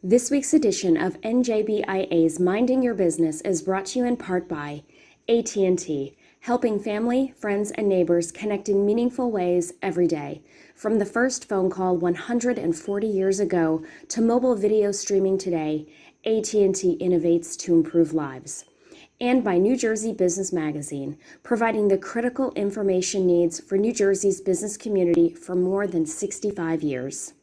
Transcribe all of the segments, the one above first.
This week's edition of NJBIA's Minding Your Business is brought to you in part by AT&T, helping family, friends, and neighbors connect in meaningful ways every day. From the first phone call 140 years ago to mobile video streaming today, AT&T innovates to improve lives. And by New Jersey Business Magazine, providing the critical information needs for New Jersey's business community for more than 65 years.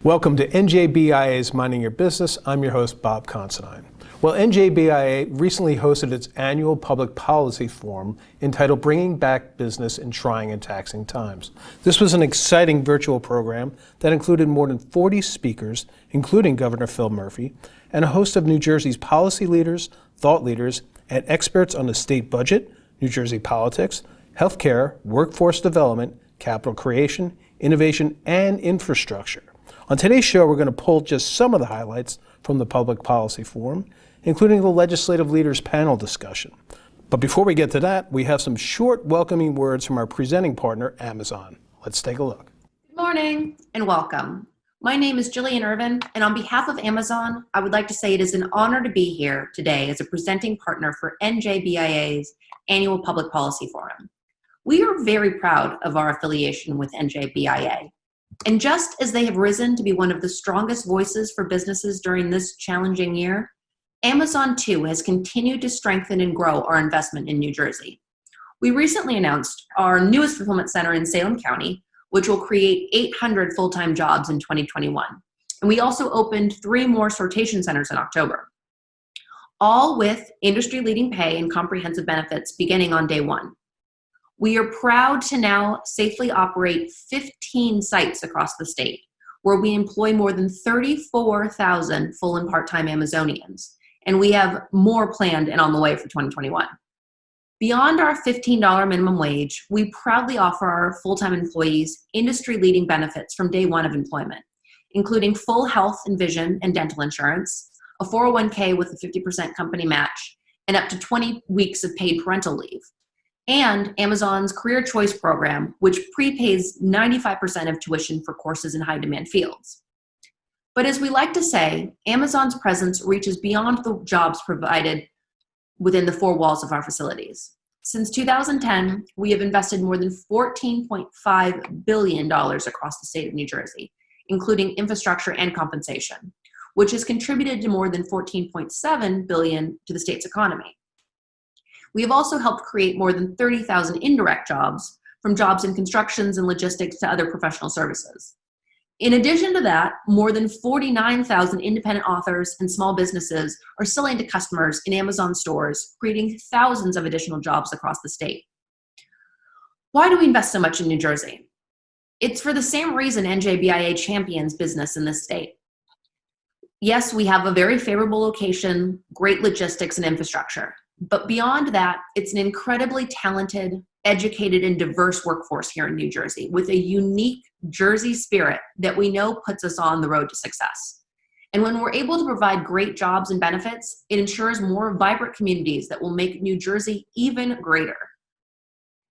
Welcome to NJBIA's Minding Your Business. I'm your host, Bob Considine. Well, NJBIA recently hosted its annual public policy forum entitled Bringing Back Business in Trying and Taxing Times. This was an exciting virtual program that included more than 40 speakers, including Governor Phil Murphy, and a host of New Jersey's policy leaders, thought leaders, and experts on the state budget, New Jersey politics, healthcare, workforce development, capital creation, innovation, and infrastructure. On today's show, we're going to pull just some of the highlights from the Public Policy Forum, including the Legislative Leaders Panel discussion. But before we get to that, we have some short welcoming words from our presenting partner, Amazon. Let's take a look. Good morning and welcome. My name is Jillian Irvin, and on behalf of Amazon, I would like to say it is an honor to be here today as a presenting partner for NJBIA's annual Public Policy Forum. We are very proud of our affiliation with NJBIA. And just as they have risen to be one of the strongest voices for businesses during this challenging year, Amazon too has continued to strengthen and grow our investment in New Jersey. We recently announced our newest fulfillment center in Salem County, which will create 800 full-time jobs in 2021. And we also opened 3 more sortation centers in October, all with industry-leading pay and comprehensive benefits beginning on day 1. We are proud to now safely operate 15 sites across the state, where we employ more than 34,000 full and part-time Amazonians, and we have more planned and on the way for 2021. Beyond our $15 minimum wage, we proudly offer our full-time employees industry-leading benefits from day 1 of employment, including full health and vision and dental insurance, a 401k with a 50% company match, and up to 20 weeks of paid parental leave. And Amazon's Career Choice program, which prepays 95% of tuition for courses in high-demand fields. But as we like to say, Amazon's presence reaches beyond the jobs provided within the 4 walls of our facilities. Since 2010, we have invested more than $14.5 billion across the state of New Jersey, including infrastructure and compensation, which has contributed to more than $14.7 billion to the state's economy. We have also helped create more than 30,000 indirect jobs, from jobs in constructions and logistics to other professional services. In addition to that, more than 49,000 independent authors and small businesses are selling to customers in Amazon stores, creating thousands of additional jobs across the state. Why do we invest so much in New Jersey? It's for the same reason NJBIA champions business in this state. Yes, we have a very favorable location, great logistics and infrastructure. But beyond that, it's an incredibly talented, educated, and diverse workforce here in New Jersey with a unique Jersey spirit that we know puts us on the road to success. And when we're able to provide great jobs and benefits, it ensures more vibrant communities that will make New Jersey even greater.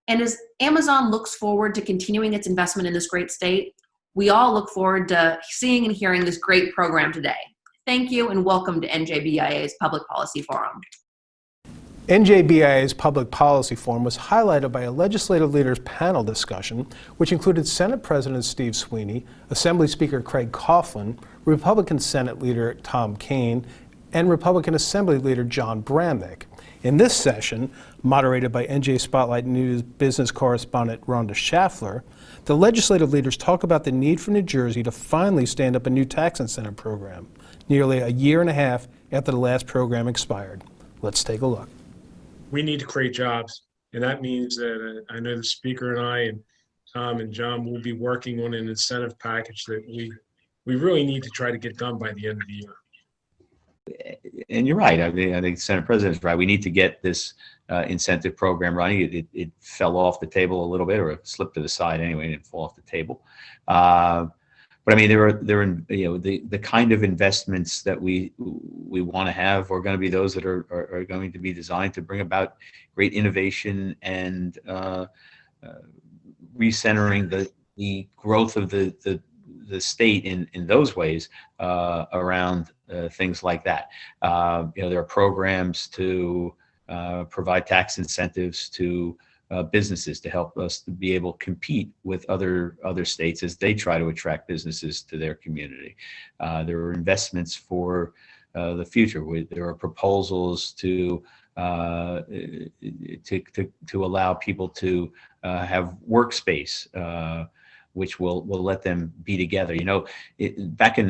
And as Amazon looks forward to continuing its investment in this great state, we all look forward to seeing and hearing this great program today. Thank you and welcome to NJBIA's Public Policy Forum. NJBIA's Public Policy Forum was highlighted by a Legislative Leaders Panel discussion, which included Senate President Stephen Sweeney, Assembly Speaker Craig Coughlin, Republican Senate Leader Tom Kean, and Republican Assembly Leader John Bramnick. In this session, moderated by NJ Spotlight News business correspondent Rhonda Schaffler, the legislative leaders talk about the need for New Jersey to finally stand up a new tax incentive program, nearly a year and a half after the last program expired. Let's take a look. We need to create jobs, and that means that I know the speaker and I and Tom and John will be working on an incentive package that we really need to try to get done by the end of the year. and you're right. I mean, I think Senate President's right. We need to get this incentive program running. It fell off the table a little bit, or it slipped to the side anyway, and it fell off the table. But I mean, the kind of investments that we want to have are going to be those that are going to be designed to bring about great innovation and recentering the growth of the state in those ways around things like that. There are programs to provide tax incentives to businesses to help us to be able to compete with other states as they try to attract businesses to their community. There are investments for the future. There are proposals to allow people to have workspace, which will let them be together. Back at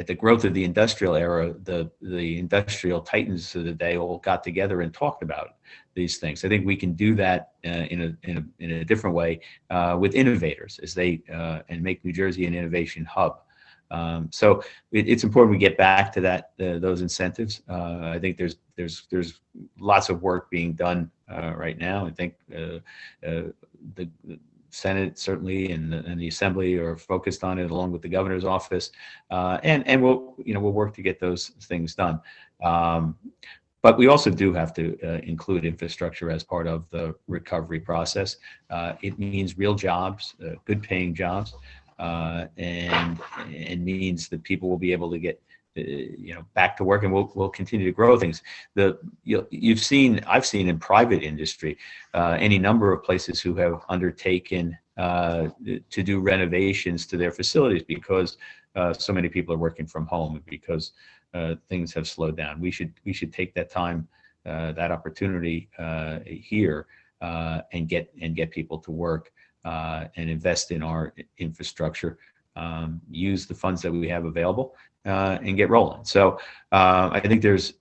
the growth of the industrial era, the industrial titans of the day all got together and talked about these things. I think we can do that in a different way with innovators as they and make New Jersey an innovation hub. So it's important we get back to those incentives. I think there's lots of work being done right now. I think the Senate certainly and the Assembly are focused on it, along with the governor's office, and we'll work to get those things done. But we also do have to include infrastructure as part of the recovery process. It means real jobs, good paying jobs, and means that people will be able to get back to work, and we'll continue to grow things. I've seen in private industry any number of places who have undertaken to do renovations to their facilities because so many people are working from home and because things have slowed down. We should take that time, that opportunity here, and get people to work and invest in our infrastructure. Use the funds that we have available and get rolling. So I think this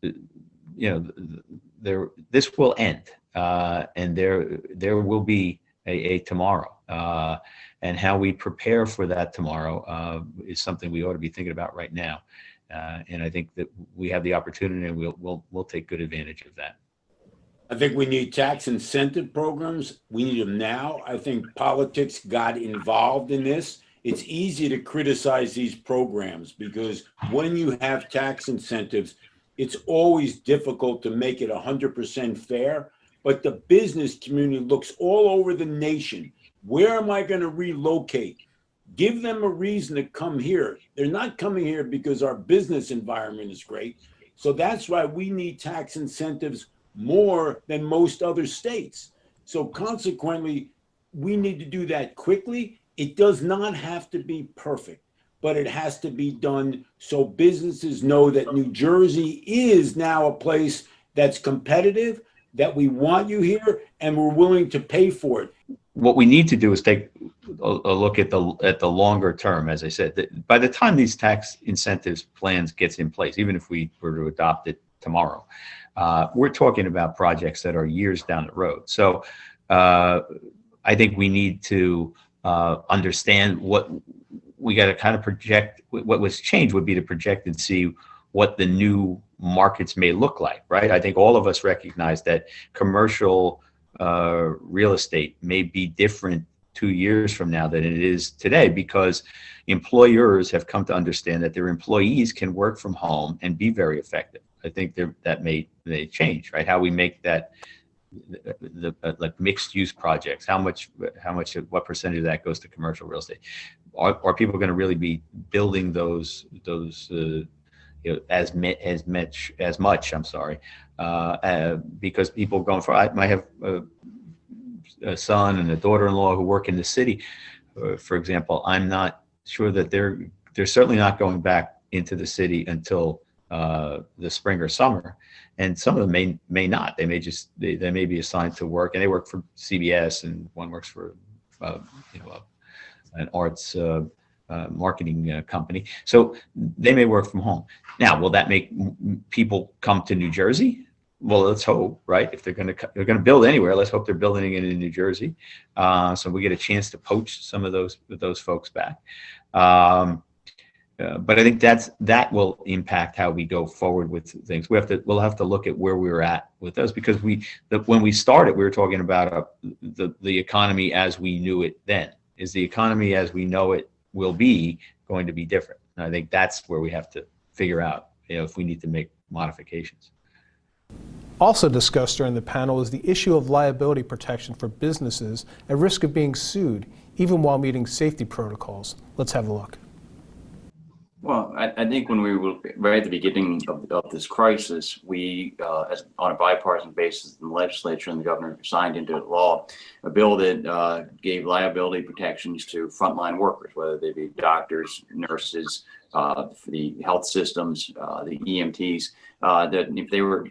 will end, and there will be a tomorrow, and how we prepare for that tomorrow is something we ought to be thinking about right now. And I think that we have the opportunity, and we'll take good advantage of that. I think we need tax incentive programs. We need them now. I think politics got involved in this. It's easy to criticize these programs because when you have tax incentives, it's always difficult to make it 100% fair. But the business community looks all over the nation. Where am I going to relocate? Give them a reason to come here. They're not coming here because our business environment is great. So that's why we need tax incentives more than most other states. So consequently, we need to do that quickly. It does not have to be perfect, but it has to be done so businesses know that New Jersey is now a place that's competitive, that we want you here, and we're willing to pay for it. What we need to do is take a look at the longer term. As I said, by the time these tax incentives plans gets in place, even if we were to adopt it tomorrow, we're talking about projects that are years down the road. So I think we need to understand what we got to kind of project. What was changed would be to project and see what the new markets may look like, right? I think all of us recognize that commercial real estate may be different 2 years from now than it is today, because employers have come to understand that their employees can work from home and be very effective. I think that may change, right? How we make that like mixed use projects, what percentage of that goes to commercial real estate? Are people going to really be building those as much? I'm sorry, because people going for. I might have a son and a daughter-in-law who work in the city, for example. I'm not sure that they're certainly not going back into the city until the spring or summer, and some of them may not. They may be assigned to work, and they work for CBS, and one works for an arts marketing company. So they may work from home. Now, will that make people come to New Jersey? Well, let's hope, right? If they're going to build anywhere, let's hope they're building it in New Jersey, so we get a chance to poach some of those folks back. But I think that will impact how we go forward with things. We'll have to look at where we were at with those, because when we started, we were talking about the economy as we knew it then. Is the economy as we know it will be going to be different? And I think that's where we have to figure out, if we need to make modifications. Also discussed during the panel is the issue of liability protection for businesses at risk of being sued, even while meeting safety protocols. Let's have a look. Well, I think when we were right at the beginning of this crisis, we, on a bipartisan basis, in the legislature and the governor signed into law a bill that gave liability protections to frontline workers, whether they be doctors, nurses, for the health systems, the EMTs, that if they were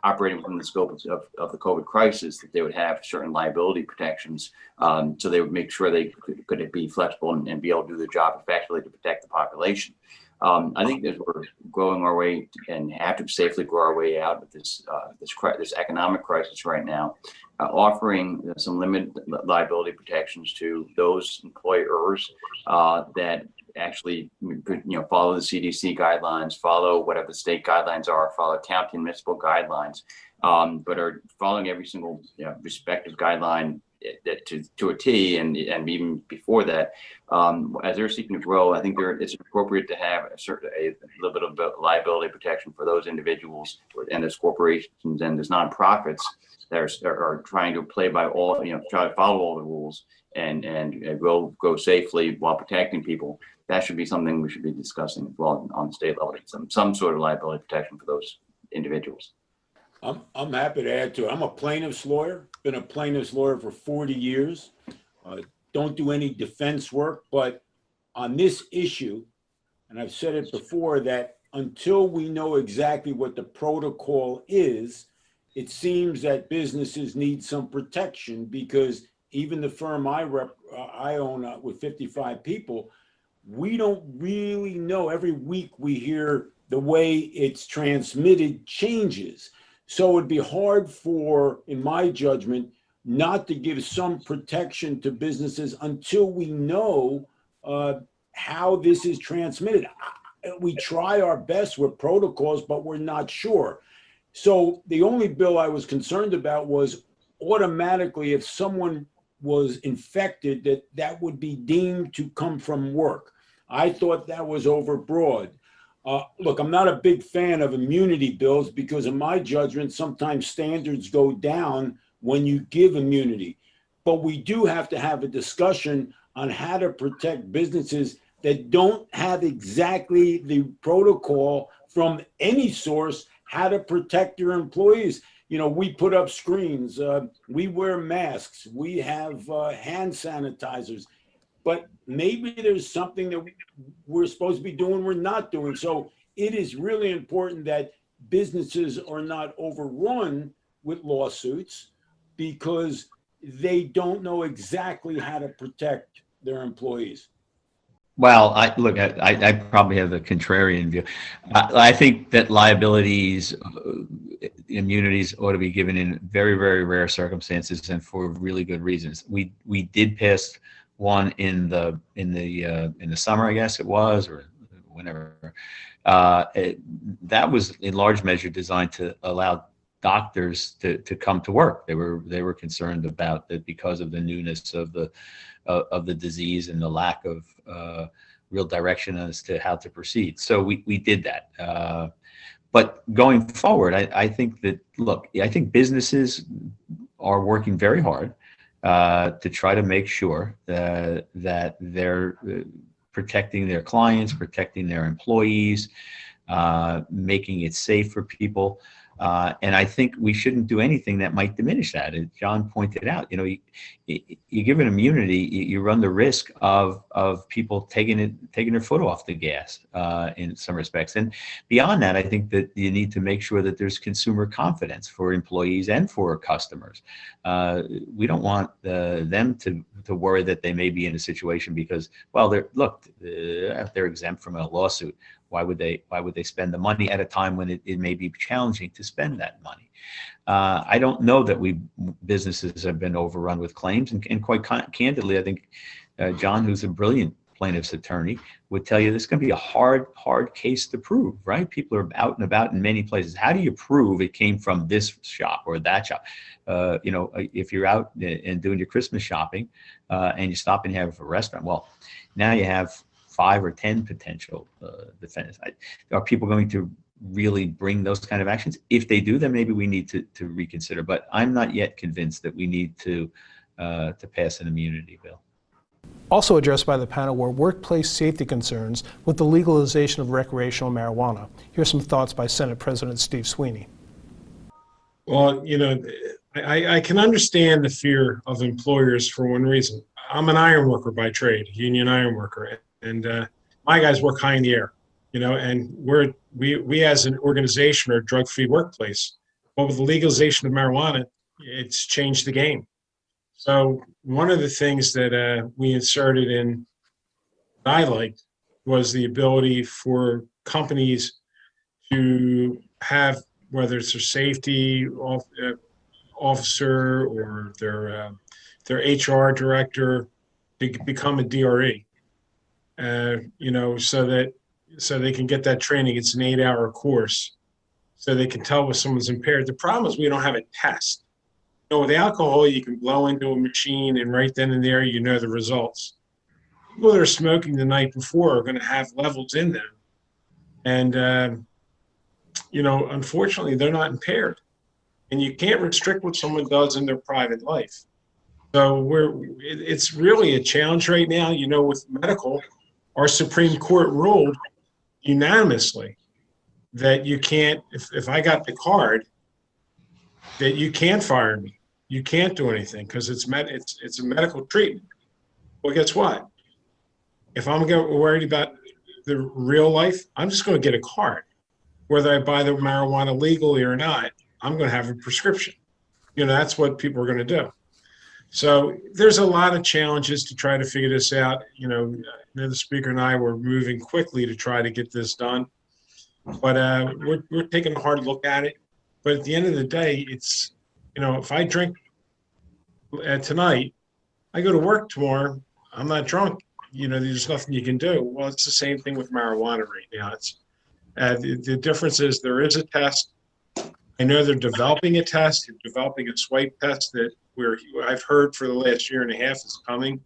operating within the scope of the COVID crisis, that they would have certain liability protections. So they would make sure they could be flexible and be able to do their job effectively to protect the population. I think that we're growing our way and have to safely grow our way out of this economic crisis right now, offering some limited liability protections to those employers that actually, follow the CDC guidelines, follow whatever the state guidelines are, follow county and municipal guidelines, but are following every single respective guideline to a T, and even before that, as they're seeking to grow, I think it's appropriate to have a little bit of liability protection for those individuals and those corporations and those nonprofits that are trying to play by all, try to follow all the rules and go safely while protecting people. That should be something we should be discussing as well on the state level. Some sort of liability protection for those individuals. I'm happy to add to it. I'm a plaintiff's lawyer, been a plaintiff's lawyer for 40 years. Don't do any defense work, but on this issue, and I've said it before, that until we know exactly what the protocol is, it seems that businesses need some protection, because even the firm I own with 55 people, we don't really know. Every week we hear the way it's transmitted changes. So it'd be hard in my judgment, not to give some protection to businesses until we know how this is transmitted. We try our best with protocols, but we're not sure. So the only bill I was concerned about was automatically, if someone was infected, that would be deemed to come from work. I thought that was overbroad. Look, I'm not a big fan of immunity bills, because in my judgment, sometimes standards go down when you give immunity. But we do have to have a discussion on how to protect businesses that don't have exactly the protocol from any source, how to protect your employees. We put up screens, we wear masks, we have hand sanitizers. But maybe there's something that we're supposed to be doing we're not doing. So it is really important that businesses are not overrun with lawsuits, because they don't know exactly how to protect their employees. Well, I probably have the contrarian view. I think that liabilities, immunities ought to be given in very, very rare circumstances and for really good reasons. We did pass one in the summer, I guess it was, or whenever. That was in large measure designed to allow doctors to come to work. They were concerned about it because of the newness of the disease and the lack of real direction as to how to proceed. So we did that. But going forward, I think that, I think businesses are working very hard to try to make sure that they're protecting their clients, protecting their employees, making it safe for people. And I think we shouldn't do anything that might diminish that. As John pointed out, you give an immunity, you run the risk of people taking their foot off the gas in some respects. And beyond that, I think that you need to make sure that there's consumer confidence for employees and for customers. We don't want them to worry that they may be in a situation because, well, they're exempt from a lawsuit. Why would they spend the money at a time when it may be challenging to spend that money? I don't know that businesses have been overrun with claims, and quite candidly, I think John, who's a brilliant plaintiff's attorney would tell you this is going to be a hard case to prove, right? People are out and about in many places. How do you prove it came from this shop or that shop? If you're out and doing your Christmas shopping and you stop and have a restaurant, well, now you have 5 or 10 potential defendants. Are people going to really bring those kind of actions? If they do, then maybe we need to reconsider. But I'm not yet convinced that we need to pass an immunity bill. Also addressed by the panel were workplace safety concerns with the legalization of recreational marijuana. Here's some thoughts by Senate President Steve Sweeney. Well, I can understand the fear of employers for one reason. I'm an iron worker by trade, union iron worker, and my guys work high in the air, and we as an organization are a drug-free workplace. But with the legalization of marijuana, it's changed the game. So one of the things that we inserted in that I liked was the ability for companies to have, whether it's their safety officer or their HR director, to become a DRE. So they can get that training. It's an 8-hour course, so they can tell if someone's impaired. The problem is we don't have a test. With alcohol, you can blow into a machine and right then and there, the results. People that are smoking the night before are going to have levels in them. And, unfortunately, they're not impaired. And you can't restrict what someone does in their private life. So it's really a challenge right now. With medical, our Supreme Court ruled unanimously that you can't, if I got the card, that you can't fire me. You can't do anything because it's a medical treatment. Well, guess what? If I'm worried about the real life, I'm just going to get a card. Whether I buy the marijuana legally or not, I'm going to have a prescription. That's what people are going to do. So there's a lot of challenges to try to figure this out. The Speaker and I were moving quickly to try to get this done. But we're taking a hard look at it. But at the end of the day, it's, if I drink tonight, I go to work tomorrow, I'm not drunk, there's nothing you can do. Well, it's the same thing with marijuana right now. It's the difference is there is a test. I know they're developing a test. They're developing a swipe test that I've heard for the last year and a half is coming,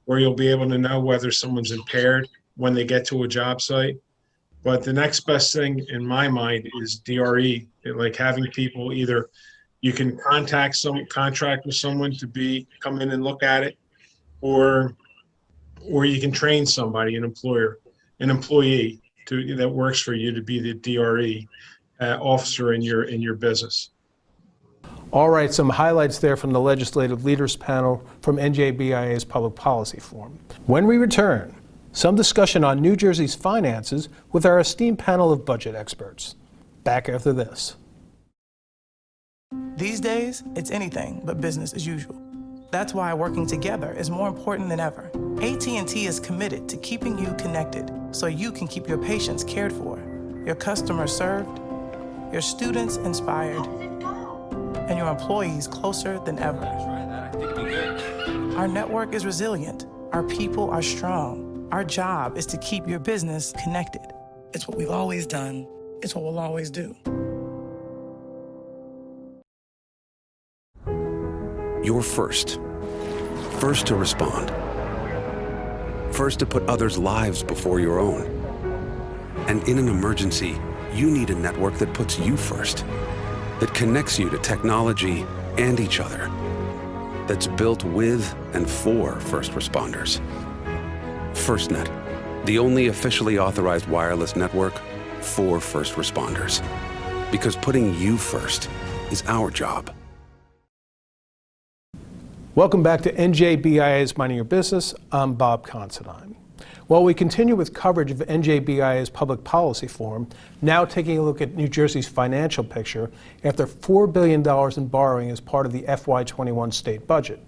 where you'll be able to know whether someone's impaired when they get to a job site. But the next best thing in my mind is DRE, like having people either you can contract with someone to come in and look at it, or you can train somebody, an employee that works for you to be the DRE officer in your business. All right, some highlights there from the Legislative Leaders Panel from NJBIA's Public Policy Forum. When we return, some discussion on New Jersey's finances with our esteemed panel of budget experts. Back after this. These days, it's anything but business as usual. That's why working together is more important than ever. AT&T is committed to keeping you connected so you can keep your patients cared for, your customers served, your students inspired, and your employees closer than ever. Our network is resilient. Our people are strong. Our job is to keep your business connected. It's what we've always done. It's what we'll always do. You're first. First to respond. First to put others' lives before your own. And in an emergency, you need a network that puts you first, that connects you to technology and each other, that's built with and for first responders. FirstNet, the only officially authorized wireless network for first responders. Because putting you first is our job. Welcome back to NJBIA's Minding Your Business. I'm Bob Considine. Well, we continue with coverage of NJBIA's Public Policy Forum, now taking a look at New Jersey's financial picture after $4 billion in borrowing as part of the FY21 state budget.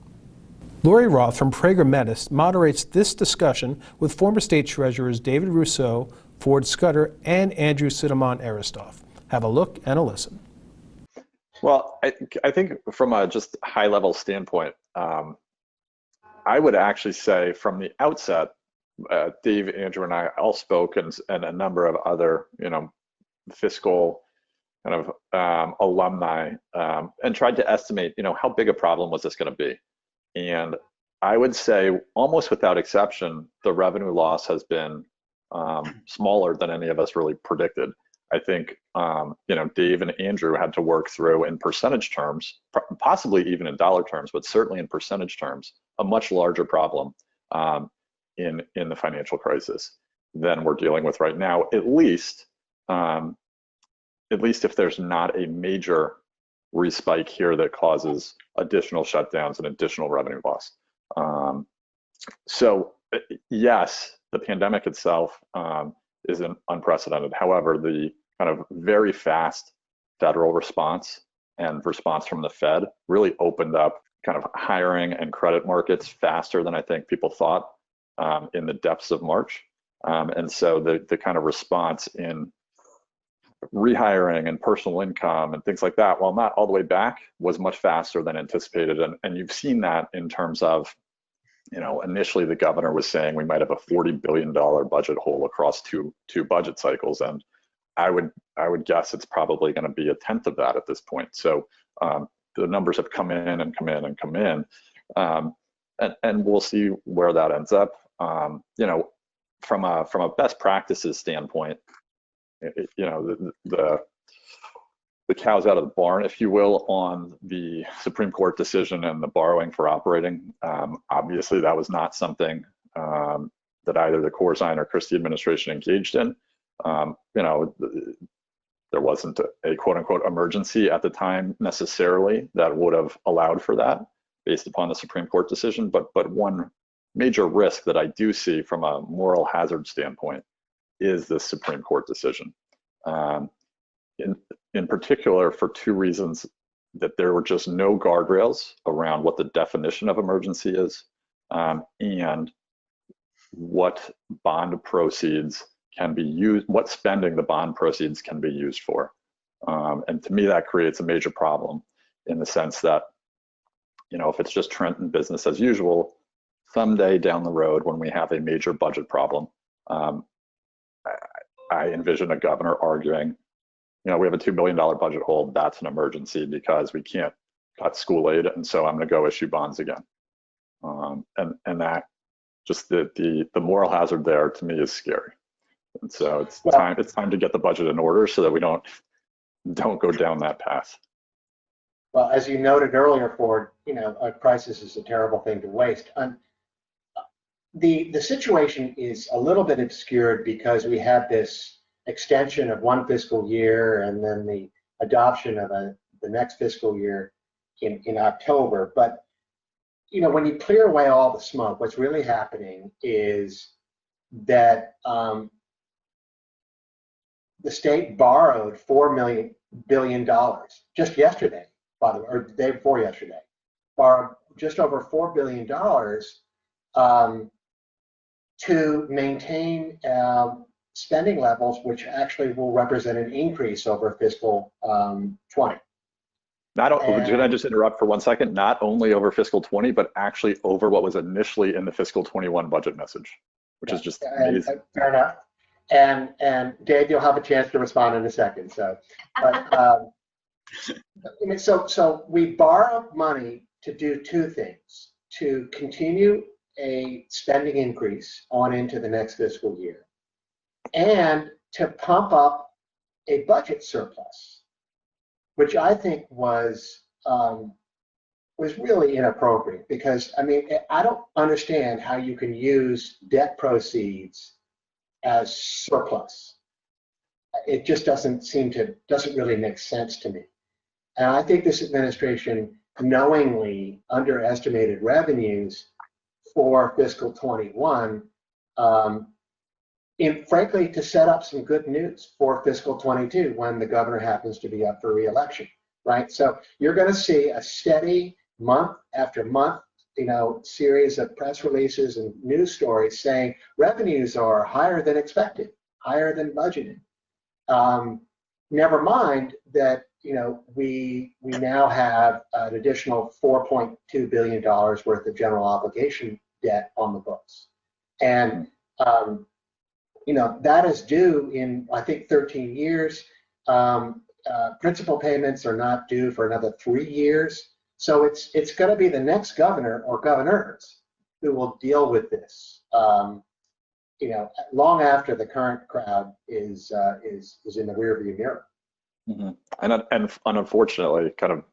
Lori Roth from Prager Metis moderates this discussion with former State Treasurers David Rousseau, Ford Scudder, and Andrew Sidamon-Eristoff. Have a look and a listen. Well, I think from a just high-level standpoint, I would actually say from the outset, Dave, Andrew, and I all spoke, and a number of other, fiscal kind of alumni, and tried to estimate, how big a problem was this going to be. And I would say almost without exception, the revenue loss has been smaller than any of us really predicted. I think, Dave and Andrew had to work through, in percentage terms, possibly even in dollar terms, but certainly in percentage terms, a much larger problem in the financial crisis than we're dealing with right now, at least if there's not a major respike here that causes additional shutdowns and additional revenue loss. So yes, the pandemic itself is unprecedented. However, the kind of very fast federal response and response from the Fed really opened up kind of hiring and credit markets faster than I think people thought in the depths of March. And so the kind of response in rehiring and personal income and things like that, while not all the way back, was much faster than anticipated. And you've seen that in terms of, initially the governor was saying we might have a $40 billion budget hole across two budget cycles. And I would guess it's probably going to be a tenth of that at this point. So the numbers have come in and come in and come in. And we'll see where that ends up. From a best practices standpoint, the cow's out of the barn, if you will, on the Supreme Court decision and the borrowing for operating. Obviously, that was not something that either the Corzine or Christie administration engaged in. There wasn't a quote unquote emergency at the time necessarily that would have allowed for that based upon the Supreme Court decision. But one major risk that I do see from a moral hazard standpoint is the Supreme Court decision. In particular, for two reasons: that there were just no guardrails around what the definition of emergency is, and what bond proceeds can be used, what spending the bond proceeds can be used for. And to me, that creates a major problem in the sense that, if it's just Trenton business as usual, someday down the road when we have a major budget problem, I envision a governor arguing, we have a $2 billion budget hole, that's an emergency because we can't cut school aid, and so I'm going to go issue bonds again. And that, just the moral hazard there to me is scary. And so it's time to get the budget in order so that we don't go down that path. Well, as you noted earlier, Ford, a crisis is a terrible thing to waste. The situation is a little bit obscured because we had this extension of one fiscal year and then the adoption of the next fiscal year in October. But when you clear away all the smoke, what's really happening is that the state borrowed $4 billion just yesterday, or the day before yesterday, borrowed just over $4 billion to maintain spending levels, which actually will represent an increase over fiscal 20. Can I just interrupt for 1 second? Not only over fiscal 20, but actually over what was initially in the fiscal 21 budget message, which is just amazing. Fair enough. And Dave, you'll have a chance to respond in a second. So, so we borrow money to do two things: to continue a spending increase on into the next fiscal year, and to pump up a budget surplus, which I think was really inappropriate, because I don't understand how you can use debt proceeds as surplus. It just doesn't really make sense to me. And I think this administration knowingly underestimated revenues for fiscal 21, frankly, to set up some good news for fiscal 22 when the governor happens to be up for re-election, right? So you're going to see a steady month after month, series of press releases and news stories saying revenues are higher than expected, higher than budgeted. Never mind that we now have an additional $4.2 billion worth of general obligation debt on the books, and That is due in, I think, 13 years. Principal payments are not due for another 3 years. So it's going to be the next governor or governors who will deal with this, long after the current crowd is in the rearview mirror. Mm-hmm. And unfortunately, kind of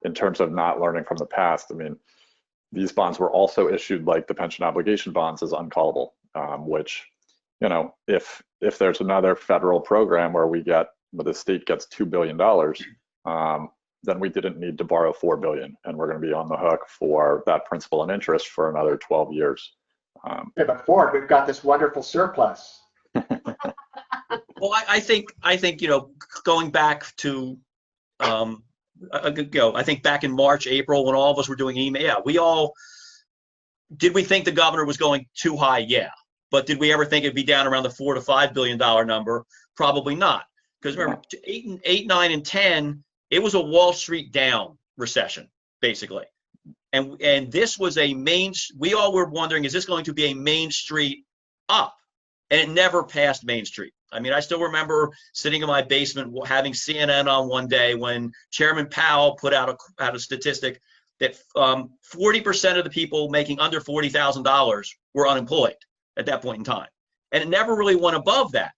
in terms of not learning from the past, I mean, these bonds were also issued like the pension obligation bonds as uncallable, which, if there's another federal program where the state gets $2 billion, then we didn't need to borrow $4 billion, and we're going to be on the hook for that principal and interest for another 12 years. Yeah, but Ford, we've got this wonderful surplus. Well, I think going back to I think back in March, April, when all of us were doing email, did we think the governor was going too high? Yeah. But did we ever think it'd be down around the $4 to $5 billion number? Probably not. Because remember, 8, 9, and 10, it was a Wall Street down recession, basically. And this was we all were wondering, is this going to be a Main Street up? And it never passed Main Street. I mean, I still remember sitting in my basement having CNN on one day when Chairman Powell put out a statistic that 40% of the people making under $40,000 were unemployed at that point in time. And it never really went above that.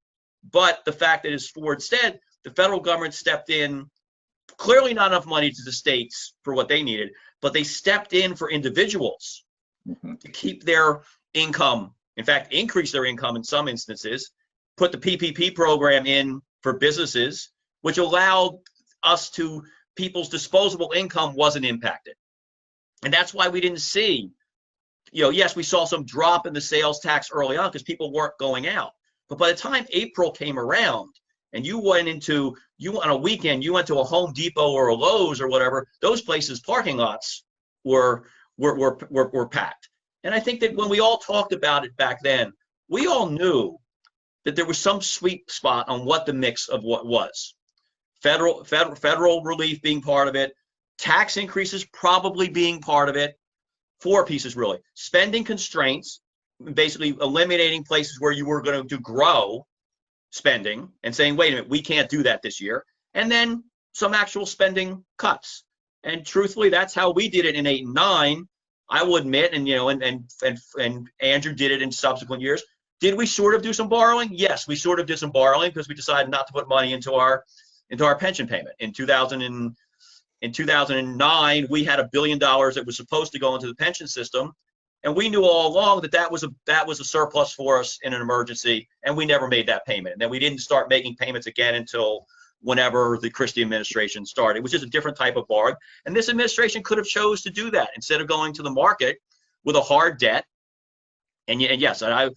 But the fact that, as Ford said, the federal government stepped in, clearly not enough money to the states for what they needed, but they stepped in for individuals to keep their income, in fact, increase their income in some instances, put the PPP program in for businesses, which allowed people's disposable income wasn't impacted. And that's why we didn't see, yes, we saw some drop in the sales tax early on because people weren't going out. But by the time April came around and you on a weekend, you went to a Home Depot or a Lowe's or whatever, those places' parking lots were packed. And I think that when we all talked about it back then, we all knew that there was some sweet spot on what the mix of what was. Federal relief being part of it, tax increases probably being part of it. 4 pieces really. Spending constraints, basically eliminating places where you were going to grow spending and saying, wait a minute, we can't do that this year. And then some actual spending cuts. And truthfully, that's how we did it in 8 and 9. I will admit, and Andrew did it in subsequent years. Did we sort of do some borrowing? Yes, we sort of did some borrowing because we decided not to put money into our pension payment. In 2009, we had $1 billion that was supposed to go into the pension system, and we knew all along that was a surplus for us in an emergency, and we never made that payment. And then we didn't start making payments again until whenever the Christie administration started, which is a different type of borrowing. And this administration could have chose to do that instead of going to the market with a hard debt. And yes, I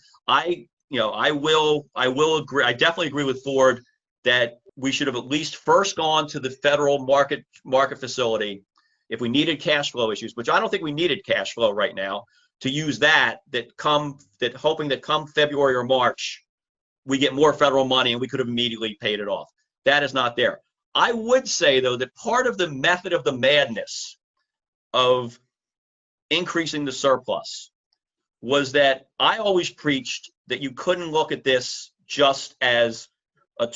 will agree. I definitely agree with Ford that we should have at least first gone to the federal market facility if we needed cash flow issues, which I don't think we needed cash flow right now, to use hoping that come February or March, we get more federal money and we could have immediately paid it off. That is not there. I would say, though, that part of the method of the madness of increasing the surplus was that I always preached that you couldn't look at this just as a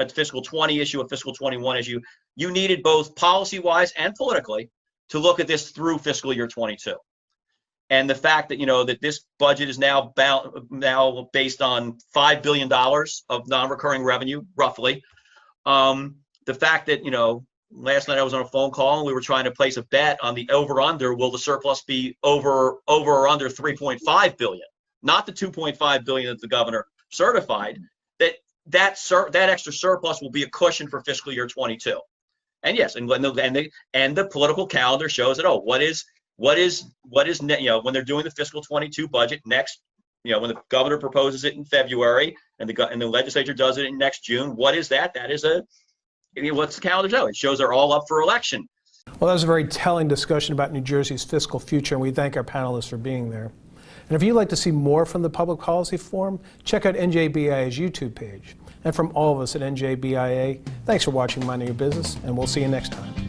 fiscal 20 issue, a fiscal 21 issue. You needed both policy-wise and politically to look at this through fiscal year 22. And the fact that, that this budget is now based on $5 billion of non-recurring revenue, roughly. The fact that, last night I was on a phone call and we were trying to place a bet on the over-under. Will the surplus be over or under 3.5 billion? Not the 2.5 billion that the governor certified. That extra surplus will be a cushion for fiscal year 22. And yes, and the political calendar shows that what is when they're doing the fiscal 22 budget next, when the governor proposes it in February and the legislature does it in next June, what is that? That is what's the calendar show? It shows they're all up for election. Well, that was a very telling discussion about New Jersey's fiscal future, and we thank our panelists for being there. And if you'd like to see more from the Public Policy Forum, check out NJBIA's YouTube page. And from all of us at NJBIA, thanks for watching Minding Your Business, and we'll see you next time.